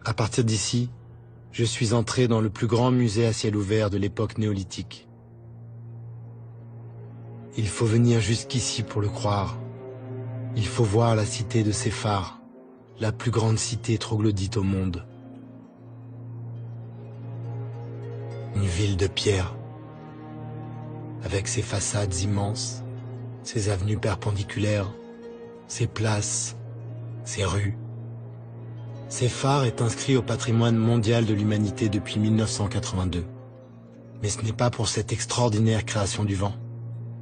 À partir d'ici, je suis entré dans le plus grand musée à ciel ouvert de l'époque néolithique. Il faut venir jusqu'ici pour le croire. Il faut voir la cité de Séphar, la plus grande cité troglodyte au monde. Une ville de pierre, avec ses façades immenses, ses avenues perpendiculaires, ses places, ses rues. Séphar est inscrit au patrimoine mondial de l'humanité depuis 1982. Mais ce n'est pas pour cette extraordinaire création du vent,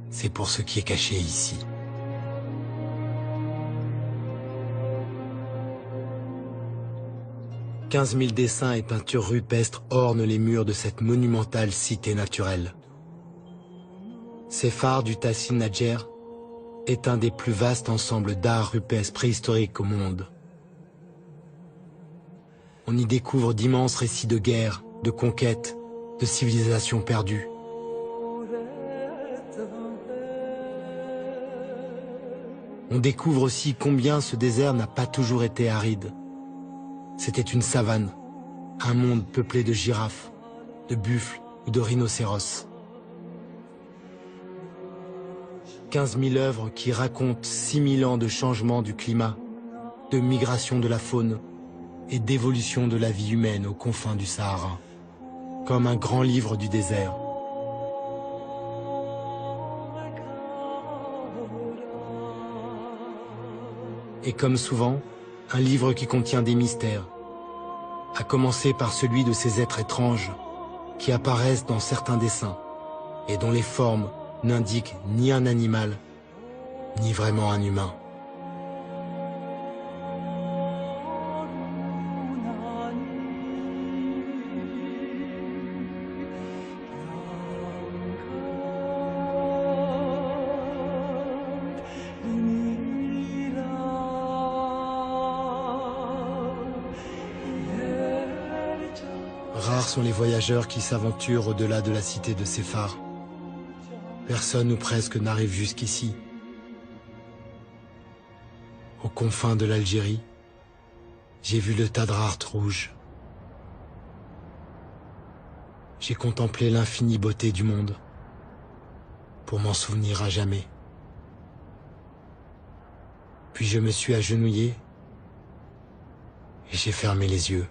c'est pour ce qui est caché ici. « 15 000 dessins et peintures rupestres ornent les murs de cette monumentale cité naturelle. Séphar du Tassin Nadjer est un des plus vastes ensembles d'art rupestre préhistorique au monde. On y découvre d'immenses récits de guerre, de conquête, de civilisations perdues. On découvre aussi combien ce désert n'a pas toujours été aride. C'était une savane, un monde peuplé de girafes, de buffles ou de rhinocéros. 15 000 œuvres qui racontent 6 000 ans de changement du climat, de migration de la faune et d'évolution de la vie humaine aux confins du Sahara, comme un grand livre du désert. Et comme souvent, un livre qui contient des mystères, à commencer par celui de ces êtres étranges qui apparaissent dans certains dessins et dont les formes n'indiquent ni un animal, ni vraiment un humain. Rares sont les voyageurs qui s'aventurent au-delà de la cité de Séphar. Personne ou presque n'arrive jusqu'ici. Aux confins de l'Algérie, j'ai vu le Tadrart rouge. J'ai contemplé l'infinie beauté du monde, pour m'en souvenir à jamais. Puis je me suis agenouillé et j'ai fermé les yeux.